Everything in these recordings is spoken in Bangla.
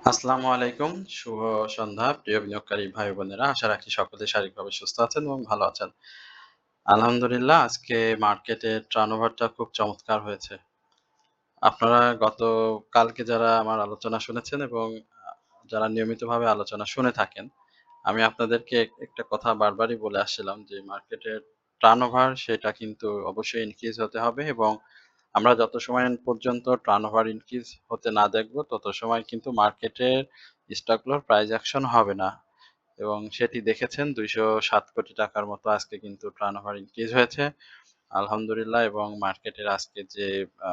আসসালামু আলাইকুম। শুভ সন্ধ্যা প্রিয় বিনিয়োগকারী ভাই বোনেরা। আশা রাখি সকলে শারীরিকভাবে সুস্থ আছেন এবং ভালো আছেন। আলহামদুলিল্লাহ আজকে মার্কেটের টার্নওভারটা খুব চমৎকার হয়েছে। আপনারা গতকালকে যারা আমার আলোচনা শুনেছেন এবং যারা নিয়মিতভাবে আলোচনা শুনে থাকেন, আমি আপনাদেরকে একটা কথা বারবারই বলে আসছিলাম যে মার্কেটের টার্নওভার সেটা কিন্তু অবশ্যই ইনক্রিজ হতে হবে এবং আমরা যত সময় পর্যন্ত টার্নওভার ইনক্রিজ হতে না দেখব, তত সময় কিন্তু মার্কেটের স্টকগুলোর প্রাইস অ্যাকশন হবে না। এবং সেটি দেখেছেন ৳২০৭ কোটি মতো আজকে কিন্তু টার্নওভার ইনক্রিজ হয়েছে। আলহামদুলিল্লাহ এবং মার্কেটের আজকে যে আ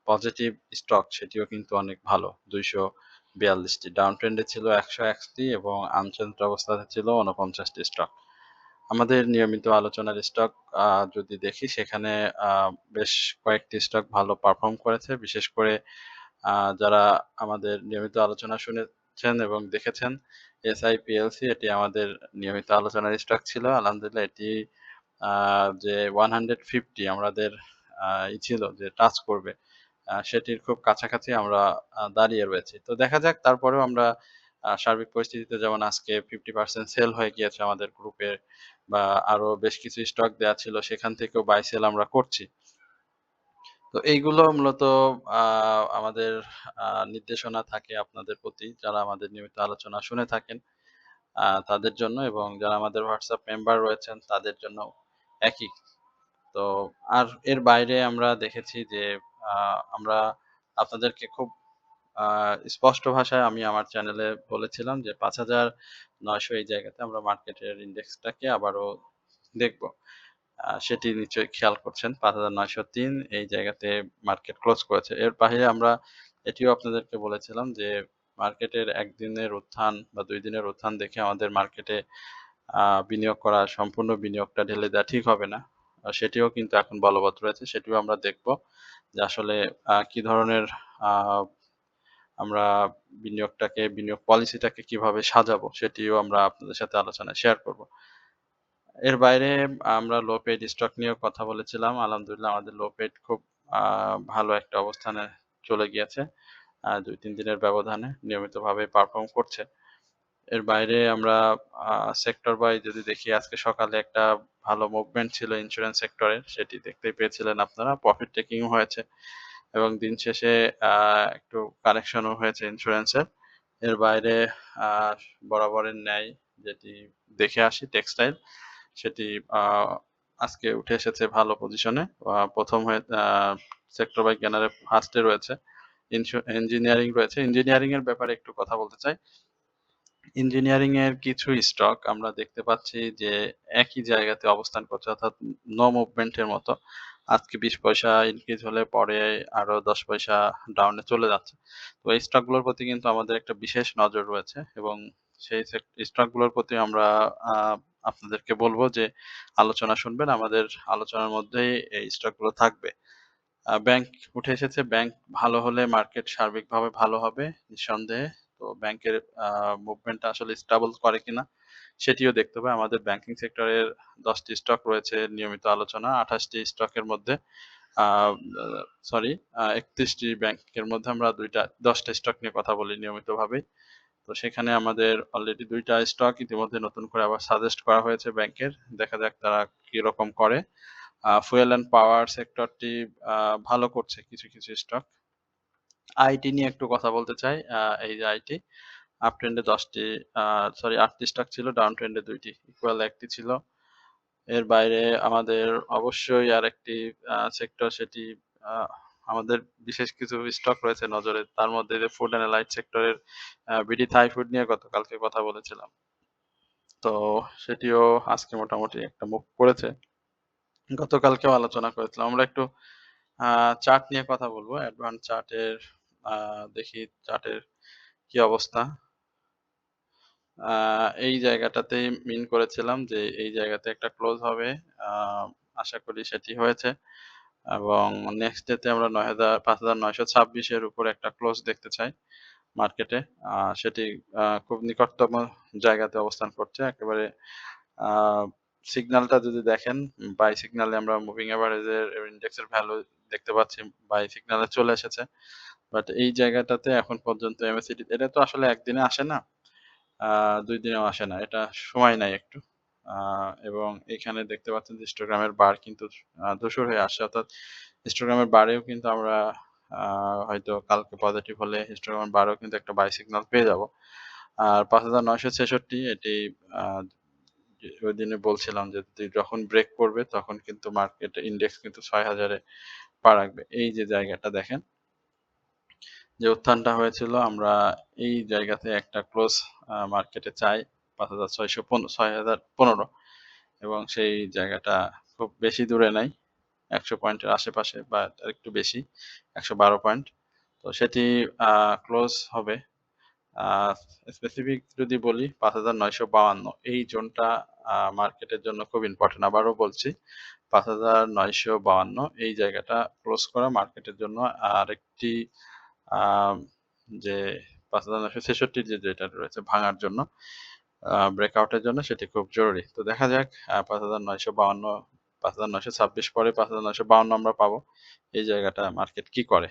পজিটিভ স্টক সেটিও কিন্তু অনেক ভালো। ২৪২ টি। ডাউন ট্রেন্ডে ছিল ১০১ টি এবং আনচেঞ্জড অবস্থাতে ছিল ৪৯ টি স্টক। আমাদের নিয়মিত আলোচনার স্টক আ যদি দেখি সেখানে আ বেশ কয়েকটি স্টক ভালো পারফর্ম করেছে। বিশেষ করে আ যারা আমাদের নিয়মিত আলোচনা শুনেছেন এবং দেখেছেন, SIPLC এটি আমাদের নিয়মিত আলোচনার স্টক ছিল। আলহামদুলিল্লাহ এটি আ যে 150 আমাদের ছিল যে টাচ করবে। সেটির খুব কাছাকাছি আমরা দাঁড়িয়ে রয়েছি। তো দেখা যাক তারপরেও আমরা সার্বিক পরিস্থিতিতে যেমন আজকে 50% সেল হয়ে গিয়েছে আমাদের গ্রুপে বা আরো বেশ কিছু স্টক দেয়া ছিল সেখান থেকেও বাই সেল আমরা করছি। তো এইগুলো মূলত আ আমাদের আ নির্দেশনা থাকে আপনাদের প্রতি যারা আমাদের নিয়মিত আলোচনা শুনে থাকেন তাদের জন্য এবং যারা আমাদের WhatsApp মেম্বার রয়েছেন তাদের জন্য একই। তো আর এর বাইরে আমরা দেখেছি যে আ আমরা আপনাদেরকে খুব আ স্পষ্ট ভাষায় আমি আমার চ্যানেলে বলেছিলাম যে ৫,৯০০ এই জায়গাতে আমরা মার্কেটের ইনডেক্সটাকে আবারও দেখব। সেটি নিশ্চয়ই খেয়াল করছেন। ৫,৯০৩ এই জায়গাতে মার্কেট ক্লোজ করেছে। এর বাহিরে আমরা এটিও আপনাদেরকে বলেছিলাম যে মার্কেটের ১ দিনের উত্থান বা ২ দিনের উত্থান দেখে আমাদের মার্কেটে আ বিনিয়োগ করা সম্পূর্ণ বিনিয়োগটা ঢেলে দেওয়া ঠিক হবে না। সেটিও কিন্তু এখন বলবৎ রয়েছে। সেটিও আমরা দেখব যে আসলে কি ধরনের আ আমরা বিনিয়োগ পলিসিটাকে কিভাবে সাজাবো সেটিও আমরা আপনাদের সাথে আলোচনায় শেয়ার করব। এর বাইরে আমরা লো পেইড স্টক নিয়েও কথা বলেছিলাম। আলহামদুলিল্লাহ আমাদের লো পেইড খুব আ ভালো একটা অবস্থানে চলে গিয়েছে। ২-৩ দিনের ব্যবধানে নিয়মিতভাবে পারফর্ম করছে। এর বাইরে আমরা আ সেক্টর ওয়াইজ যদি দেখি আজকে সকালে একটা ভালো মুভমেন্ট ছিল ইন্সুরেন্স সেক্টরের। সেটি দেখতেই পেয়েছিলেন আপনারা। প্রফিট টেকিং ও হয়েছে এবং দিন শেষে আ একটু কারেকশন ও হয়েছে ইন্সুরেন্সের। এর বাইরে আ বরাবরের ন্যায় যেটি দেখে আসি টেক্সটাইল সেটি আ আজকে উঠে এসেছে ভালো পজিশনে। ১ম হয়ে সেক্টর বাই ক্যানারে ফার্স্ট এ রয়েছে। ইঞ্জিনিয়ারিং রয়েছে। ইঞ্জিনিয়ারিং এর ব্যাপারে একটু কথা বলতে চাই। ইঞ্জিনিয়ারিং এর কিছু স্টক আমরা দেখতে পাচ্ছি যে একই জায়গাতে অবস্থান করছে অর্থাৎ নো মুভমেন্ট এর মতো। আজকে ২০ পয়সা ইনক্রিজ হলে পরে আরো ১০ পয়সা ডাউনে চলে যাচ্ছে। তো এই স্টকগুলোর প্রতি কিন্তু আমাদের একটা বিশেষ নজর রয়েছে এবং সেই স্টকগুলোর প্রতি আমরা আ আপনাদেরকে বলব যে আলোচনা শুনবেন। আমাদের আলোচনার মধ্যেই এই স্টকগুলো থাকবে। ব্যাংক উঠে এসেছে। ব্যাংক ভালো হলে মার্কেট সার্বিকভাবে ভালো হবে নিঃসন্দেহে। তো ব্যাংকের আ মুভমেন্টটা আসলে স্টেবল করে কিনা সেটিও দেখতে হবে। আমাদের ব্যাংকিং সেক্টরের ১০ টি স্টক রয়েছে নিয়মিত আলোচনা। ২৮ টি স্টকের মধ্যে আ আ সরি ৩১ টি ব্যাংকের মধ্যে আমরা ১০ টা স্টক নিয়ে কথা বলি নিয়মিতভাবেই। তো সেখানে আমাদের অলরেডি ২ টা স্টক ইতিমধ্যে নতুন করে আবার সাজেস্ট করা হয়েছে ব্যাংকের। দেখা যাক তারা কিরকম করে। ফুয়েল অ্যান্ড পাওয়ার সেক্টরটি আ ভালো করছে কিছু স্টক। আইটি নিয়ে একটু কথা বলতে চাই। এই যে আইটি আপ ট্রেন্ডে ১০ টি আ সরি ৮ টি স্টক ছিল, ডাউন ট্রেন্ডে ২ টি। ইকুয়াল ১ টি ছিল। এর বাইরে আমাদের অবশ্যই আরেকটি সেক্টর সেটি আ আমাদের বিশেষ কিছু স্টক রয়েছে নজরে। তার মধ্যে যে ফুড অ্যান্ড অ্যালাইড সেক্টরের বিডি থাই ফুড নিয়ে গতকালকে কথা বলেছিলাম। তো সেটিও আজকে মোটামুটি একটা মুভ করেছে। গতকালকেও আলোচনা করেছিলাম। আমরা একটু আ চার্ট নিয়ে কথা বলব। অ্যাডভান্স চার্টের আ দেখি চার্টের কি অবস্থা। আ এই জায়গাটাতেই মিন করেছিলাম যে এই জায়গাতে একটা ক্লোজ হবে। আ আশা করি সেটি হয়েছে। এবং নেক্সট ডে তে আমরা ৫,৯২৬ এর উপরে একটা ক্লোজ দেখতে চাই মার্কেটে। সেটি খুব নিকটতম জায়গাতে অবস্থান করছে। একেবারে আ সিগন্যালটা যদি দেখেন, বাই সিগন্যালে আমরা মুভিং এভারেজ এর ইনডেক্স এর ভ্যালু দেখতে পাচ্ছি বাই সিগন্যালে চলে এসেছে। বাট এই জায়গাটাতে এখন পর্যন্ত MACD এটা তো আসলে একদিনে আসে না। আ ২ দিনেও আসে না। এটা সময় নেয় একটু। আ এবং এখানে দেখতে পাচ্ছেন যে হিস্টোগ্রামের বার কিন্তু ধূসর হয়ে আসছে। অর্থাৎ হিস্টোগ্রামের বারেও কিন্তু আমরা আ হয়তো কালকে পজিটিভ হলে হিস্টোগ্রামের বারেও কিন্তু একটা বাই সিগনাল পেয়ে যাবো। আর ৫,৯৬৬ এটি আ যে ওইদিনে বলছিলাম যে যখন ব্রেক করবে তখন কিন্তু মার্কেট ইনডেক্স কিন্তু ৬,০০০ এ পা রাখবে। এই যে জায়গাটা দেখেন, যে উত্থানটা হয়েছিল আমরা এই জায়গাতে একটা ক্লোজ মার্কেটে চাই ৫,৬১৫ এবং সেই জায়গাটা খুব বেশি দূরে নাই। ১০০ পয়েন্টের আশেপাশে বা আরেকটু বেশি, ১১২ পয়েন্ট। তো সেটি আ ক্লোজ হবে। আ স্পেসিফিক যদি বলি ৫,৯৫২ এই জোনটা মার্কেটের জন্য খুব ইম্পোর্টেন্ট। আবারও বলছি ৫,৯৫২ এই জায়গাটা ক্লোজ করা মার্কেটের জন্য আরেকটি আম যে ৫,৯৬৬ যেটা রয়েছে ভাঙার জন্য ব্রেকআউট এর জন্য সেটি খুব জরুরি। তো দেখা যাক ৫,৯৫২ ৫,৯২৬ পরে ৫,৯৫২ আমরা পাবো। এই জায়গাটা মার্কেট কি করে?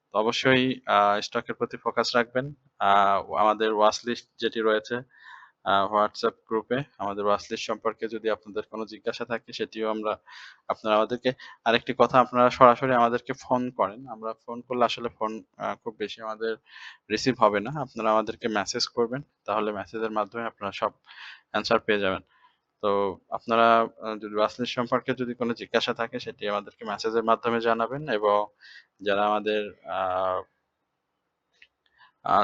তো অবশ্যই আ স্টকের প্রতি ফোকাস রাখবেন। আ আমাদের ওয়াচ লিস্ট যেটি রয়েছে WhatsApp গ্রুপে আমাদের ওয়াচ লিস্ট সম্পর্কে যদি আপনাদের কোনো জিজ্ঞাসা থাকে সেটিও আপনারা আমাদেরকে আরেকটি কথা আপনারা সরাসরি আমাদেরকে ফোন করেন। আমরা ফোন করলে আসলে ফোন খুব বেশি আমাদের রিসিভ হবে না। আপনারা আমাদেরকে মেসেজ করবেন। তাহলে মেসেজের মাধ্যমে আপনারা সব অ্যান্সার পেয়ে যাবেন। তো আপনারা যদি ওয়াচ লিস্ট সম্পর্কে যদি কোনো জিজ্ঞাসা থাকে সেটি আমাদেরকে মেসেজের মাধ্যমে জানাবেন এবং যারা আমাদের আ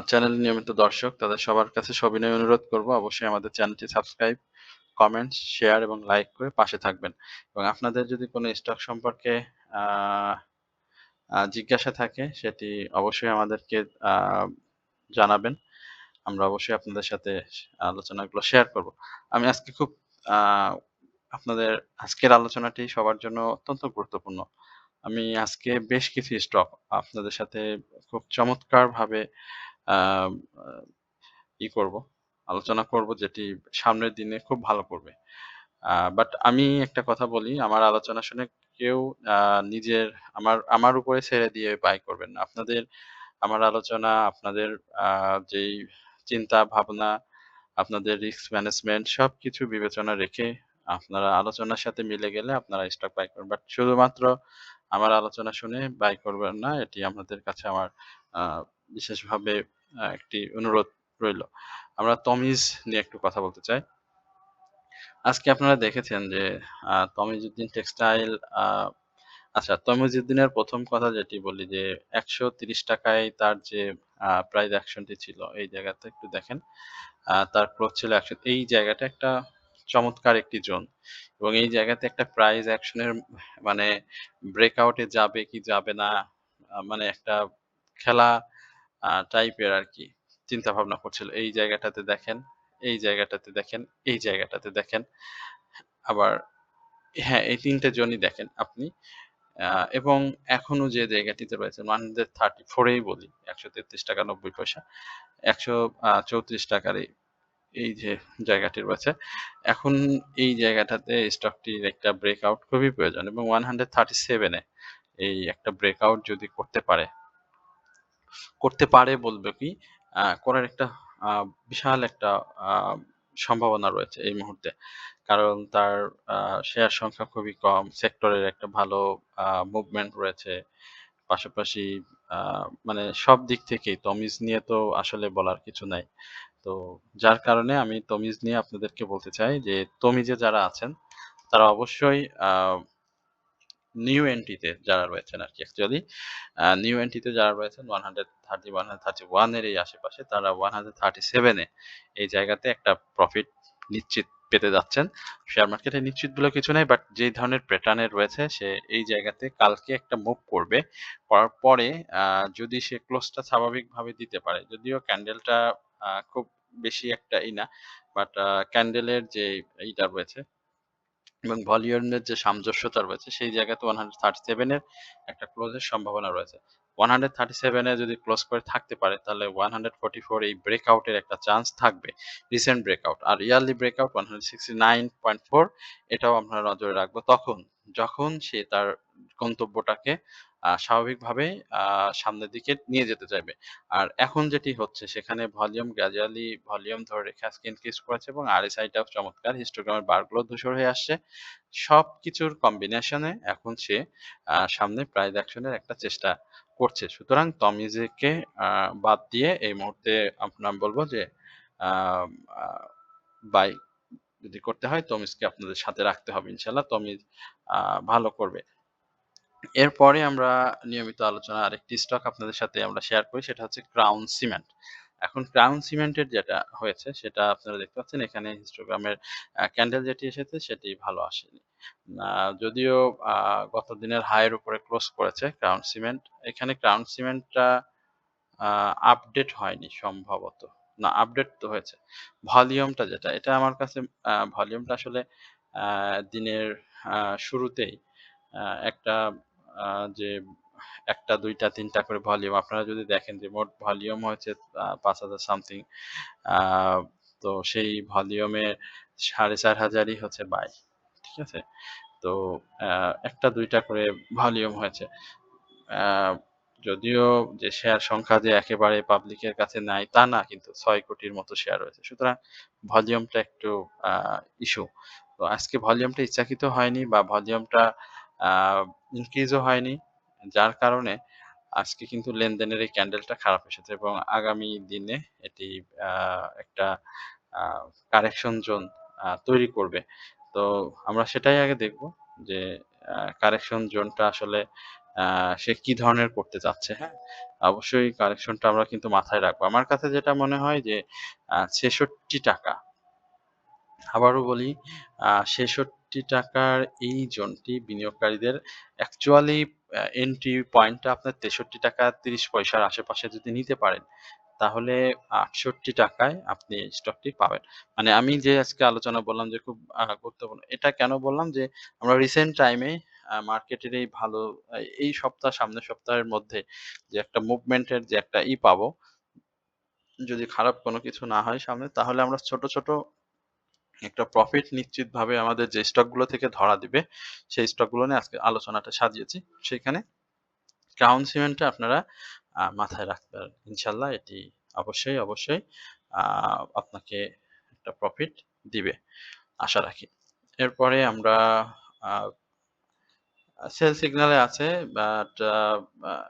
চ্যানেলের নিয়মিত দর্শক তাদের সবার কাছে সবিনয় অনুরোধ করব অবশ্যই আমাদের চ্যানেলটি সাবস্ক্রাইব, কমেন্টস, শেয়ার এবং লাইক করে পাশে থাকবেন। এবং আপনাদের যদি কোনো স্টক সম্পর্কে আ জিজ্ঞাসা থাকে সেটি অবশ্যই আমাদেরকে আ জানাবেন। আমরা অবশ্যই আপনাদের সাথে আলোচনাগুলো শেয়ার করব। আমি আজকে খুব আ আপনাদের আজকের আলোচনাটি সবার জন্য অত্যন্ত গুরুত্বপূর্ণ। আমি আজকে বেশ কিছু স্টক আপনাদের সাথে খুব চমৎকারভাবে আ আ করব, আলোচনা করব যেটি সামনের দিনে খুব ভালো করবে। বাট আমি একটা কথা বলি, আমার আলোচনা শুনে কেউ আ নিজের আমার উপরে ছেড়ে দিয়ে বাই করবেন না। আমার আলোচনা আপনাদের আ যেই চিন্তা ভাবনা, আপনাদের রিস্ক ম্যানেজমেন্ট সবকিছু বিবেচনা রেখে আপনারা আলোচনার সাথে মিলে গেলে আপনারা স্টক বাই করবেন। বাট শুধুমাত্র আমার আলোচনা শুনে বাই করবেন না। এটি আপনাদের কাছে আমার আ বিশেষভাবে একটি অনুরোধ রইল। আমরা তমিজ নিয়ে একটু কথা বলতে চাই। আজকে আপনারা দেখেছেন যে তমিজউদ্দিন টেক্সটাইল আ আচ্ছা, তমিজউদ্দিনের ১ম কথা যেটি বলি যে ৳১৩০ য় তার যে প্রাইস অ্যাকশন টি ছিল এই জায়গাতে একটু দেখেন। তার ক্লোজ ছিল এই জায়গাটা একটা চমৎকার একটি জোন এবং এই জায়গাতে একটা প্রাইস অ্যাকশন এর মানে ব্রেকআউট এ যাবে কি যাবে না মানে একটা খেলা টাইপের আরকি চিন্তাভাবনা করছিল। এই জায়গাটাতে দেখেন, এই জায়গাটাতে দেখেন, এই জায়গাটাতে দেখেন। আবার হ্যাঁ, এই ৩ টে জোনই দেখেন আপনি। আ এবং এখনো যে জায়গাটিতে রয়েছে 134 এই বলি ৳১৩৩.৯০ ৳১৩৪ এই যে জায়গাটি রয়েছে। এখন এই জায়গাটাতে স্টকটির একটা ব্রেকআউট খুবই প্রয়োজন এবং 137 এ এই একটা ব্রেকআউট যদি করতে পারে বলবো কি করার একটা আ বিশাল একটা আ সম্ভাবনা রয়েছে এই মুহূর্তে। কারণ তার আ শেয়ার সংখ্যা খুবই কম। সেক্টরের একটা ভালো মুভমেন্ট রয়েছে। পাশাপাশি আ মানে সব দিক থেকেই তমিজ নিয়ে তো আসলে বলার কিছু নাই। তো যার কারণে আমি তমিজ নিয়ে আপনাদেরকে বলতে চাই যে তমিজে যারা আছেন তারা অবশ্যই নিউ এন্ট্রি তে যারা রয়েছেন আরকি অ্যাকচুয়ালি নিউ এন্ট্রি তে যারা রয়েছেন 130, 131 এর এই আশেপাশে তারা 137 এ এই জায়গাতে একটা প্রফিট নিশ্চিত পেতে যাচ্ছেন। শেয়ার মার্কেটে নিশ্চিত বলে কিছু নাই বাট যে ধরনের প্যাটার্ন এ রয়েছে সে এই জায়গাতে কালকে একটা মুভ করবে। করার পরে আ যদি সে ক্লোজটা স্বাভাবিকভাবে দিতে পারে। যদিও ক্যান্ডেলটা খুব বেশি একটা না। বাট ক্যান্ডেলের যে এইটা রয়েছে এবং ভলিউমের যে সামঞ্জস্যতা রয়েছে সেই জায়গাতে 137 এর একটা ক্লোজের সম্ভাবনা রয়েছে। 137 এ যদি ক্লোজ করে থাকতে পারে তাহলে 144 এই ব্রেকআউট এর একটা চান্স থাকবে। Recent breakout. আর ইয়ারলি ব্রেকআউট 169.4 এটাও আমরা নজরে রাখবো তখন, যখন সে তার গন্তব্যটাকে স্বাভাবিকভাবেই আ সামনের দিকে নিয়ে যেতে চাইবে। আর এখন যেটি হচ্ছে সেখানে ভলিউম ধরে রেখে আজকে ইনক্রিজ করেছে এবং RSI টাও চমৎকার। হিস্টোগ্রামের বারগুলো ধূসর হয়ে আসছে। সবকিছুর কম্বিনেশনে এখন সে সামনে প্রাইস অ্যাকশন এর একটা চেষ্টা করছে। সুতরাং তমিজকে আ বাদ দিয়ে এই মুহূর্তে আপনার বলব যে আম আ বাই যদি করতে হয় তমিজকে আপনাদের সাথে রাখতে হবে ইনশাআল্লাহ। তমিজ আ ভালো করবে। এরপরে আমরা নিয়মিত আলোচনা আরেকটি স্টক আপনাদের সাথে আমরা শেয়ার করি সেটা হচ্ছে ক্রাউন সিমেন্ট। এখন ক্রাউন সিমেন্টের যেটা হয়েছে সেটা আপনারা দেখতে পাচ্ছেন এখানে হিস্টোগ্রামের ক্যান্ডেল যেটি এসেছে সেটি ভালো আসেনি। আ যদিও আ গত দিনের হাই এর উপরে ক্লোজ করেছে ক্রাউন সিমেন্ট। এখানে ক্রাউন সিমেন্টটা আ আপডেট হয়নি সম্ভবত। না আপডেট তো হয়েছে। ভলিউমটা যেটা এটা আমার কাছে ভলিউমটা আসলে আ দিনের আ শুরুতেই আ একটা আ যে ১ টা ২ টা ৩ টা করে ভলিউম আপনারা যদি দেখেন যে মোট ভলিউম হয়েছে ৫,০০০ সামথিং। আ তো সেই ভলিউমে ৪,৫০০ ই হচ্ছে বাই। ঠিক আছে? তো আ ১ টা ২ টা করে ভলিউম হয়েছে। আ যদিও যে শেয়ার সংখ্যা যে একেবারে পাবলিকের কাছে নাই তা না কিন্তু ৬ কোটির মতো শেয়ার রয়েছে। সুতরাং ভলিউমটা একটু আ ইস্যু। তো আজকে ভলিউমটা ইচ্ছাকৃত হয়নি বা ভলিউমটা আ ইনক্রিজ ও হয়নি। যার কারণে আজকে কিন্তু লেনদেনের এই ক্যান্ডেলটা খারাপ এসেছে এবং আগামী দিনে এটি আ একটা আ কারেকশন জোন তৈরি করবে। তো আমরা সেটাই আগে দেখব যে কারেকশন জোনটা আসলে আ সে কি ধরনের করতে চাচ্ছে, হ্যাঁ? অবশ্যই কারেকশনটা আমরা কিন্তু মাথায় রাখবো। আমার কাছে যেটা মনে হয় যে ৳৬৬ আবারও বলি ৳৬৬ এই জোনটি বিনিয়োগকারীদের অ্যাকচুয়ালি এন্ট্রি পয়েন্টটা আপনার ৳৬৩.৩০ র আশেপাশে যদি নিতে পারেন, তাহলে ৳৬৮ য় আপনি এই স্টকটি পাবেন। মানে আমি যে আজকে আলোচনা বললাম যে খুব গুরুত্বপূর্ণ। এটা কেন বললাম যে আমরা রিসেন্ট টাইমে মার্কেটের এই ভালো এই সপ্তাহ সামনের সপ্তাহের মধ্যে যে একটা মুভমেন্ট এর যে একটা পাবো, যদি খারাপ কোনো কিছু না হয় সামনে তাহলে আমরা ছোট, ছোট একটা প্রফিট নিশ্চিতভাবে আমাদের যে স্টকগুলো থেকে ধরা দিবে, সেই স্টকগুলো নিয়ে আজকে আলোচনাটা সাজিয়েছি। সেখানে ক্রাউন সিমেন্টটা আপনারা মাথায় রাখতে পারেন। ইনশাআল্লাহ এটি অবশ্যই, অবশ্যই আ আপনাকে একটা প্রফিট দিবে। আশা রাখি। এরপরে আমরা আ সেল সিগন্যালে আছে বাট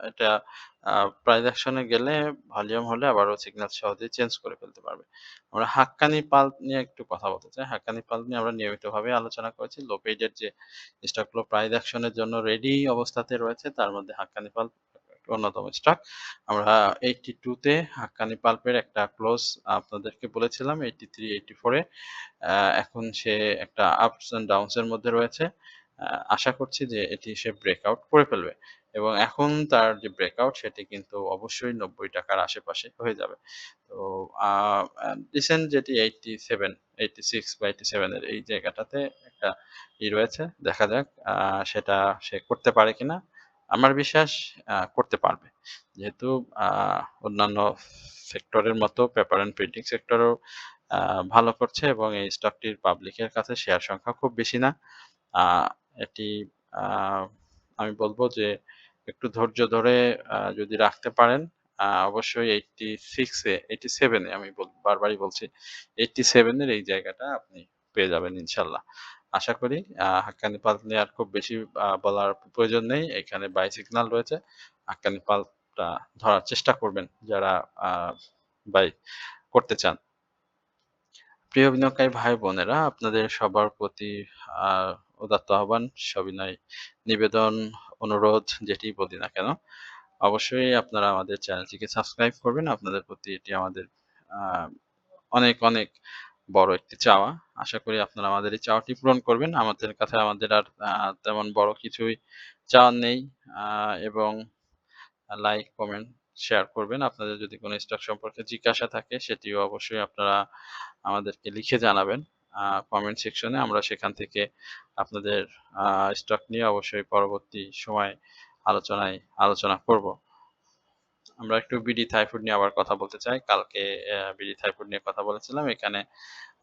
এটা আ প্রাইস অ্যাকশন এ গেলে ভলিউম হলে আবারও সিগন্যাল সহজেই চেঞ্জ করে ফেলতে পারবে। আমরা হাক্কানি পাল্প নিয়ে একটু কথা বলতে চাই। হাক্কানি পাল্প নিয়ে আমরা নিয়মিতভাবে আলোচনা করেছি। লো পেইড এর যে স্টকগুলো প্রাইস অ্যাকশন এর জন্য রেডি অবস্থাতে রয়েছে তার মধ্যে হাক্কানি পাল্প একটা অন্যতম স্টক। আমরা 82 তে হাক্কানি পাল্পের একটা ক্লোজ আপনাদেরকে বলেছিলাম 83, 84 এ। আ এখন সে একটা আপস অ্যান্ড ডাউনস এর মধ্যে রয়েছে। আ আশা করছি যে এটি সে ব্রেকআউট করে ফেলবে। এবং এখন তার যে ব্রেকআউট সেটি কিন্তু অবশ্যই ৳৯০ র আশেপাশে হয়ে যাবে। তো আ আ রিসেন্ট যেটি 87, 86 বা 87 এর এই জায়গাটাতে একটা রয়েছে। দেখা যাক সেটা সে করতে পারে কিনা। আমার বিশ্বাস করতে পারবে। যেহেতু আ অন্যান্য সেক্টরের মতো পেপার অ্যান্ড প্রিন্টিং সেক্টরেও আ ভালো করছে এবং এই স্টকটির পাবলিকের কাছে শেয়ার সংখ্যা খুব বেশি না। আ এটি আ আমি বলব যে একটু ধৈর্য ধরে যদি রাখতে পারেন অবশ্যই 86 এ 87 এ আমি বারবারই বলছি। 87 এর এই জায়গাটা আপনি পেয়ে যাবেন ইনশাআল্লাহ। আশা করি হাক্কানি পাল্প নিয়ে আর খুব বেশি বলার প্রয়োজন নেই। এখানে বাই সিগন্যাল রয়েছে। হাক্কানি পাল্পটা ধরার চেষ্টা করবেন যারা আ বাই করতে চান। প্রিয় বিনিয়োগকারী ভাই-বোনেরা, আপনাদের সবার প্রতি আ উদাত্ত আহ্বান, সবিনয় নিবেদন, অনুরোধ যেটিই বলি না কেন, অবশ্যই আপনারা আমাদের চ্যানেলটিকে সাবস্ক্রাইব করবেন। আপনাদের প্রতি এটি আমাদের আ অনেক, অনেক বড় একটি চাওয়া। আশা করি আপনারা আমাদের এই চাওয়াটি পূরণ করবেন। আমাদের কাছে আমাদের আর তেমন বড় কিছুই চাওয়ার নেই। আ এবং লাইক, কমেন্ট, শেয়ার করবেন। আপনাদের যদি কোনো স্টক সম্পর্কে জিজ্ঞাসা থাকে সেটিও অবশ্যই আপনারা আমাদেরকে লিখে জানাবেন। কমেন্ট সেকশনে আমরা সেখান থেকে আপনাদের আ স্টক নিয়ে অবশ্যই পরবর্তী সময়ে আলোচনা করব। আমরা একটু বিডি থাইফুড নিয়ে আবার কথা বলতে চাই। কালকে বিডি থাইফুড নিয়ে কথা বলেছিলাম। এখানে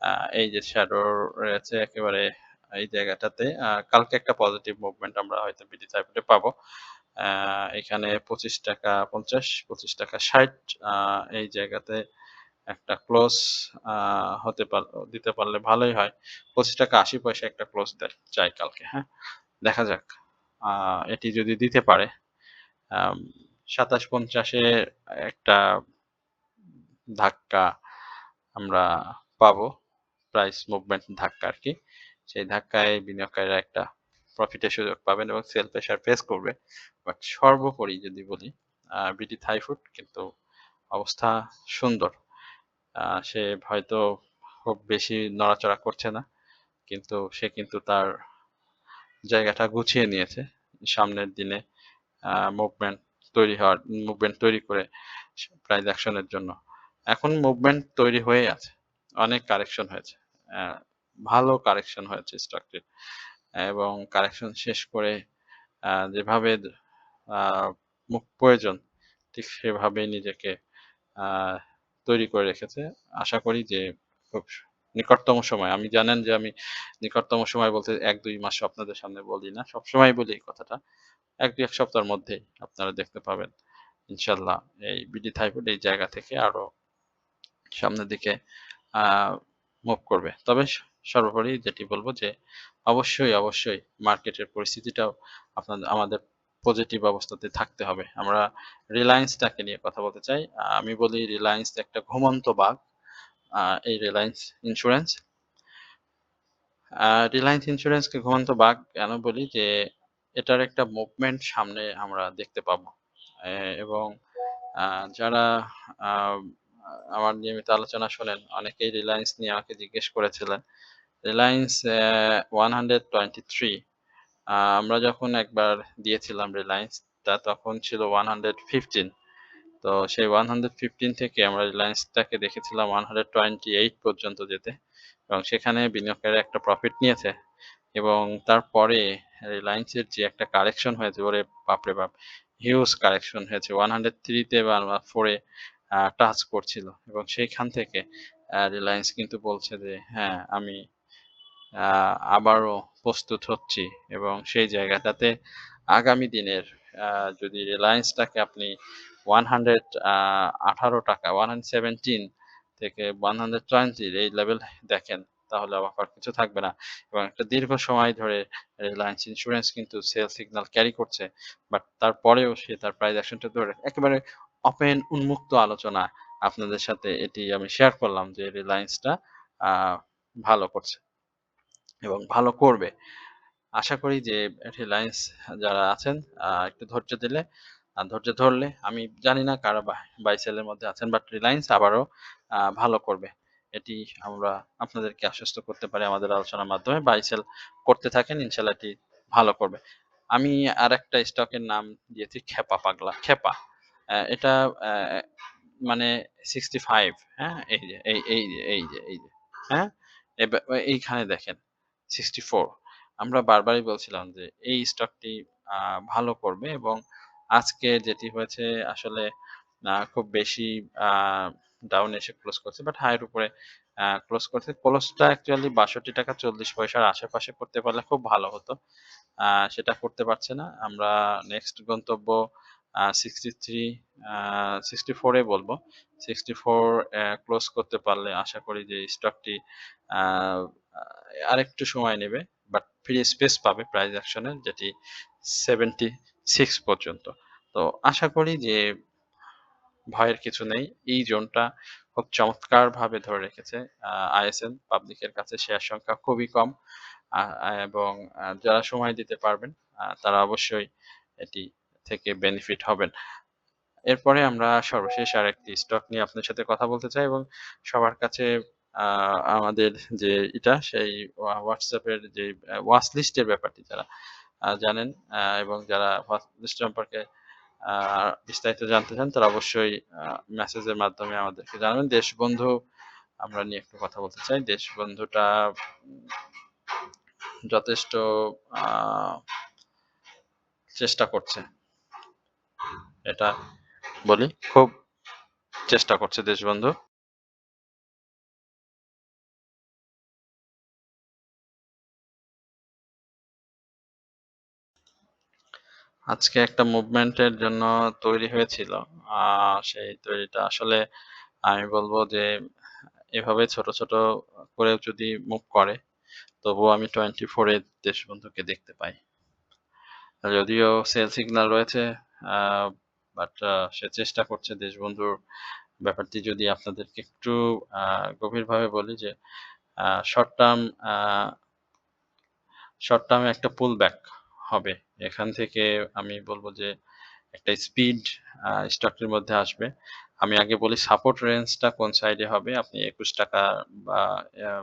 আ এই যে শ্যাডো রয়েছে একেবারে এই জায়গাটাতে কালকে একটা পজিটিভ মুভমেন্ট আমরা হয়তো বিডি থাইফুডে পাবো। এখানে ৳25.50, ৳25.60 এই জায়গাতে একটা ক্লোজ আ হতে পার দিতে পারলে ভালোই হয়। ৳25.80 একটা ক্লোজ চাই কালকে, হ্যাঁ? দেখা যাক। আ এটি যদি দিতে পারে, আম ২৭.৫০ এ একটা ধাক্কা আমরা পাবো। প্রাইস মুভমেন্ট ধাক্কা আরকি। সেই ধাক্কায় বিনিয়োগকারীরা একটা প্রফিটের সুযোগ পাবেন এবং সেল প্রেশার ফেস করবে। বাট সর্বোপরি যদি বলি, বিডি থাইফুড কিন্তু অবস্থা সুন্দর। সে হয়তো খুব বেশি নড়াচড়া করছে না। কিন্তু সে কিন্তু তার জায়গাটা গুছিয়ে নিয়েছে। সামনের দিনে আ মুভমেন্ট মুভমেন্ট তৈরি করে প্রাইস অ্যাকশন এর জন্য। এখন মুভমেন্ট তৈরি হয়েই আছে। অনেক কারেকশন হয়েছে। অ্যা ভালো কারেকশন হয়েছে স্টকটির। এবং কারেকশন শেষ করে যেভাবে আ প্রয়োজন ঠিক সেভাবেই নিজেকে আ তৈরি করে রেখেছে। আশা করি যে খুব নিকটতম সময়ে আমি জানেন যে আমি নিকটতম সময় বলতে ১-২ মাস আপনাদের সামনে বলি না। সবসময় বলি এই কথাটা। ১-২ এক সপ্তাহের মধ্যেই আপনারা দেখতে পাবেন। ইনশাআল্লাহ এই বিডি থাইফুড এই জায়গা থেকে আরো সামনের দিকে আ মুভ করবে। তবে সর্বোপরি যেটি বলব যে অবশ্যই মার্কেটের পরিস্থিতিটাও আমাদের পজিটিভ অবস্থাতে থাকতে হবে। আমরা রিলায়েন্সটাকে নিয়ে কথা বলতে চাই। আমি বলি রিলায়েন্স একটা ঘুমন্ত বাঘ। আ এই রিলায়েন্স ইন্সুরেন্স। আ রিলায়েন্স ইন্সুরেন্সকে ঘুমন্ত বাঘ কেন বলি যে এটার একটা মুভমেন্ট সামনে আমরা দেখতে পাবো। এবং আ যারা আ আমার নিয়মিত আলোচনা শোনেন, অনেকেই রিলায়েন্স নিয়ে আমাকে জিজ্ঞেস করেছিলেন। রিলায়েন্স 123 আমরা যখন একবার দিয়েছিলাম রিলায়েন্সটা তখন ছিল 115 তো সেই 115 থেকে আমরা রিলায়েন্সটাকে দেখেছিলাম 128 পর্যন্ত যেতে এবং সেখানে বিনিয়োগকারীরা একটা প্রফিট নিয়েছে এবং তারপরে রিলায়েন্সের যে একটা কারেকশন হয়েছে ওরে বাপরে বাপ! হিউজ কারেকশন হয়েছে। 103 তে বা 4 এ টাচ করছিল এবং সেইখান থেকে রিলায়েন্স কিন্তু বলছে যে, "হ্যাঁ, আমি আ আবারও প্রস্তুত হচ্ছি" এবং সেই জায়গাটাতে আগামী দিনের আ যদি রিলায়েন্সটাকে আপনি 100 ৳18 117 থেকে 120 এই লেভেল দেখেন, তাহলে অবাক হওয়ার কিছু থাকবে না। এবং একটা দীর্ঘ সময় ধরে রিলায়েন্স ইন্সুরেন্স কিন্তু সেল সিগন্যাল ক্যারি করছে। বাট তারপরেও সে তার প্রাইস অ্যাকশনটা ধরে একেবারে ওপেন উন্মুক্ত আলোচনা আপনাদের সাথে এটি আমি শেয়ার করলাম যে রিলায়েন্সটা আ ভালো করছে এবং ভালো করবে। আশা করি যে রিলায়েন্স যারা আছেন একটু ধৈর্য দিলে ধৈর্য ধরলে আমি জানি না কারা বাই সেল এর মধ্যে আছেন বাট রিলায়েন্স আবারও ভালো করবে। এটি আমরা আপনাদেরকে আশ্বস্ত করতে পারি আমাদের আলোচনার মাধ্যমে। বাই সেল করতে থাকেন ইনশাআল্লাহ এটি ভালো করবে। আমি আরেকটা স্টকের নাম দিয়েছি খেপা পাগলা। খেপা। এটা অ্যা মানে 65 হ্যাঁ? এই যে, হ্যাঁ? এবা এইখানে দেখেন 64 আমরা বারবারই বলছিলাম যে এই স্টকটি আ ভালো করবে এবং আজকে যেটি হয়েছে আসলে খুব বেশি আ ডাউন এসে ক্লোজ করছে বাট হাই এর উপরে ক্লোজ করছে। ক্লোজটা অ্যাকচুয়ালি ৳৬২.৪০ র আশেপাশে করতে পারলে খুব ভালো হতো। আ সেটা করতে পারছে না। আমরা নেক্সট গন্তব্য 63 আ 64 এ বলবো। 64 ক্লোজ করতে পারলে আশা করি যে স্টকটি আ আ আরেকটু সময় নেবে। বাট ফ্রি স্পেস পাবে প্রাইস অ্যাকশন এর যেটি 76 পর্যন্ত। তো আশা করি যে ভয়ের কিছু নেই। এই জোনটা খুব চমৎকারভাবে ধরে রেখেছে ISL পাবলিকের কাছে শেয়ার সংখ্যা খুবই কম। আ আ এবং যারা সময় দিতে পারবেন তারা অবশ্যই এটি থেকে বেনিফিট হবেন। এরপরে আমরা সর্বশেষ আরেকটি স্টক নিয়ে আপনার সাথে কথা বলতে চাই এবং সবার কাছে আ আমাদের যে সেই WhatsApp এর যে ওয়াচ লিস্ট এর ব্যাপারটি যারা জানেন এবং যারা ওয়াচ লিস্ট সম্পর্কে আ বিস্তারিত জানতে চান তারা অবশ্যই আ মেসেজের মাধ্যমে আমাদেরকে জানাবেন। দেশবন্ধু আমরা নিয়ে একটু কথা বলতে চাই। দেশবন্ধুটা উম যথেষ্ট আ চেষ্টা করছে। এটা বলি, খুব চেষ্টা করছে দেশবন্ধু। আজকে একটা মুভমেন্ট এর জন্য তৈরি হয়েছিল। আ সেই তৈরিটা আসলে আমি বলব যে এভাবে ছোট, ছোট করেও যদি মুভ করে তবুও আমি 24 এ দেশবন্ধুকে দেখতে পাই। যদিও সেল সিগন্যাল রয়েছে আ বাট সে চেষ্টা করছে দেশবন্ধুর ব্যাপারটি যদি আপনাদেরকে একটু আ গভীরভাবে বলি যে uh short term uh short term এ একটা পুল ব্যাক হবে। এখান থেকে আমি বলব যে একটা স্পিড স্টকের মধ্যে আসবে। আমি আগে বলি সাপোর্ট রেঞ্জটা কোন সাইডে হবে। আপনি ৳২১ বা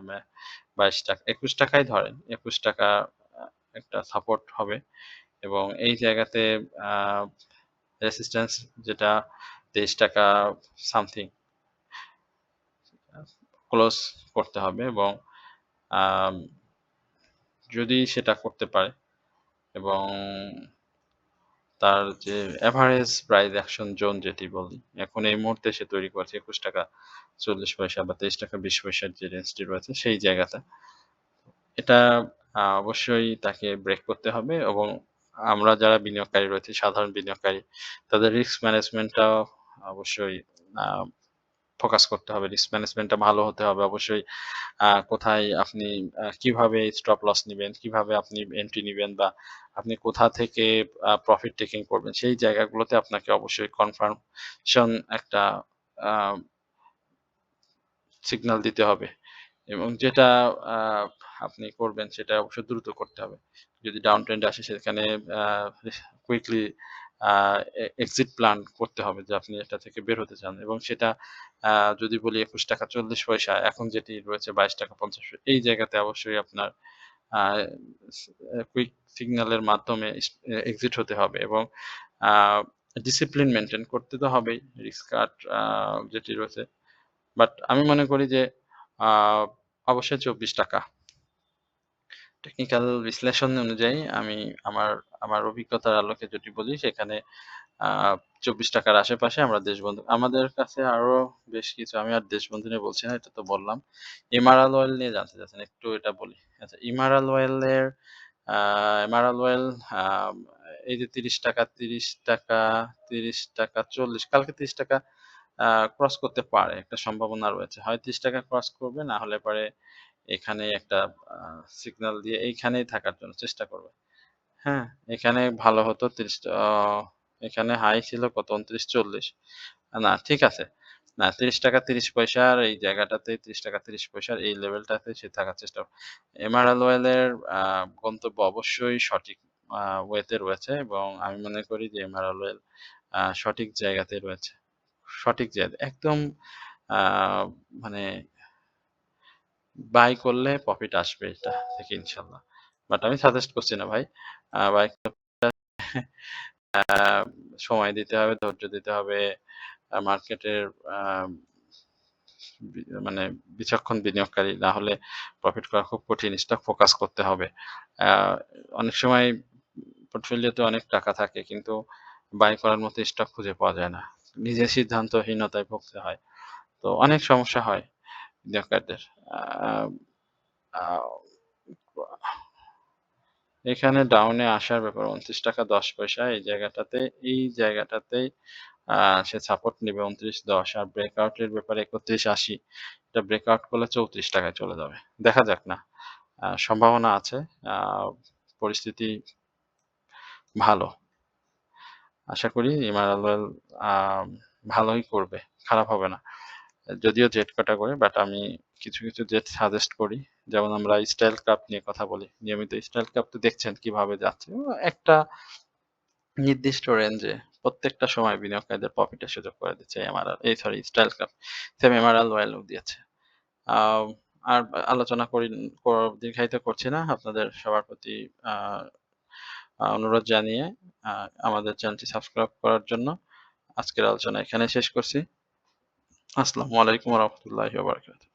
মে ৳২২ ৳২১ ই ধরেন। ৳২১ আ একটা সাপোর্ট হবে এবং এই জায়গাতে আ রেসিস্ট্যান্স যেটা ৳২৩ সামথিং আ ক্লোজ করতে হবে এবং আম যদি সেটা করতে পারে এবং তার যে এভারেজ প্রাইস অ্যাকশন জোন যেটি বলি, এখন এই মুহূর্তে সে তৈরি করেছে ৳২১.৪০ বা ৳২৩.২০ যে রেঞ্জটি রয়েছে সেই জায়গাতে। এটা অবশ্যই তাকে ব্রেক করতে হবে এবং আমরা যারা বিনিয়োগকারী রয়েছি, সাধারণ বিনিয়োগকারী, তাদের রিস্ক ম্যানেজমেন্টটাও অবশ্যই আ ফোকাস করতে হবে। রিস্ক ম্যানেজমেন্টটা ভালো হতে হবে অবশ্যই। কোথায় আপনি কিভাবে স্টপ লস নিবেন, কিভাবে আপনি এন্ট্রি নিবেন বা আপনি কোথা থেকে প্রফিট টেকিং করবেন, সেই জায়গাগুলোতে আপনাকে অবশ্যই কনফার্মেশন একটা আ সিগনাল দিতে হবে এবং যেটা আ আপনি করবেন সেটা অবশ্যই দ্রুত করতে হবে। যদি ডাউন ট্রেন্ড আসে সেখানে আ কুইকলি আ এক্সিট প্ল্যান করতে হবে যে আপনি এটা থেকে বের হতে চান এবং সেটা আ যদি বলি ৳২১.৪০ এখন যেটি রয়েছে ৳২২.৫০ এই জায়গাতে অবশ্যই আপনার আ কুইক সিগন্যালের মাধ্যমে এক্সিট হতে হবে এবং আ ডিসিপ্লিন মেইনটেইন করতে তো হবেই। রিস্ক কাট যেটি রয়েছে বাট আমি মনে করি যে আ অবশ্যই ৳২৪। টেকনিক্যাল বিশ্লেষণ অনুযায়ী আমি আমার আমার অভিজ্ঞতার আলোকে যদি বলি সেখানে আ ৳২৪ র আশেপাশে আমরা দেশবন্ধু আমাদের কাছে আরো বেশ কিছু আমি আর দেশবন্ধু নিয়ে বলছি না, এটা তো বললাম। এমারাল অয়েল নিয়ে জানতে চাচ্ছেন, একটু এটা বলি। আচ্ছা, এমারাল অয়েলের আ এমারাল অয়েল আম এই যে ৳৩০, ৳৩০, ৳৩০.৪০ কালকে ৳৩০ আ ক্রস করতে পারে। একটা সম্ভাবনা রয়েছে। হয় ৳৩০ ক্রস করবে, না হলে পরে এখানেই একটা আ সিগনাল দিয়ে এইখানেই থাকার জন্য চেষ্টা করবে। হ্যাঁ? এখানে ভালো হতো ৩০ এখানে হাই ছিল কত ২৯.৪০ না ঠিক আছে। না ৳৩০.৩০ আর এই জায়গাটাতে ৳৩০.৩০ এই লেভেলটাতে সে থাকার চেষ্টা করে। এমারাল্ড ওয়েলের আ গন্তব্য অবশ্যই সঠিক ওয়েতে রয়েছে এবং আমি মনে করি যে এমারাল্ড ওয়েল সঠিক জায়গাতে রয়েছে। সঠিক জায়গা একদম আ মানে বাই করলে প্রফিট আসবে এটা থেকে ইনশাআল্লাহ। বাট আমি সাজেস্ট করছি না ভাই। বাই আ সময় দিতে হবে, ধৈর্য দিতে হবে। মার্কেটের আ মানে বিচক্ষণ বিনিয়োগকারী না হলে প্রফিট করা খুব কঠিন। স্টক ফোকাস করতে হবে। আ অনেক সময় পোর্টফোলিওতে অনেক টাকা থাকে কিন্তু বাই করার মতো স্টক খুঁজে পাওয়া যায় না। নিজের সিদ্ধান্তহীনতায় ভুগতে হয়। তো অনেক সমস্যা হয় বিনিয়োগকারীদের। আ আ এখানে ডাউনে আসার ব্যাপার ৳২৯.১০ এই জায়গাটাতেই আ সে সাপোর্ট নিবে ২৯.১০ আর ব্রেকআউট এর ব্যাপারে ৩১.৮০ এটা ব্রেকআউট করলে ৳৩৪ য় চলে যাবে। দেখা যাক না। সম্ভাবনা আছে। আ পরিস্থিতি ভালো। আশা করি ইমারাল ওয়েল আম ভালোই করবে। খারাপ হবে না। যদিও জেট ক্যাটেগরি বাট আমি কিছু, কিছু জেট সাজেস্ট করি। যেমন আমরা স্টাইল কাপ নিয়ে কথা বলি। নিয়মিত স্টাইল কাপ তো দেখছেন কিভাবে যাচ্ছে। একটা নির্দিষ্ট রেঞ্জে প্রত্যেকটা সময় বিনিয়োগকারীদের প্রফিটের সুযোগ করে দিচ্ছে এমআরএল এই sorry style cup. Same MRL ওয়াইলও দিয়েছে। আম আর আলোচনা করি দীর্ঘায়িত করছি না। আপনাদের সবার প্রতি আ আ অনুরোধ জানিয়ে আ আমাদের চ্যানেলটি সাবস্ক্রাইব করার জন্য আজকের আলোচনা এখানেই শেষ করছি। আসসালামু আলাইকুম ওয়া রাহমাতুল্লাহি ওয়া বারাকাতুহু।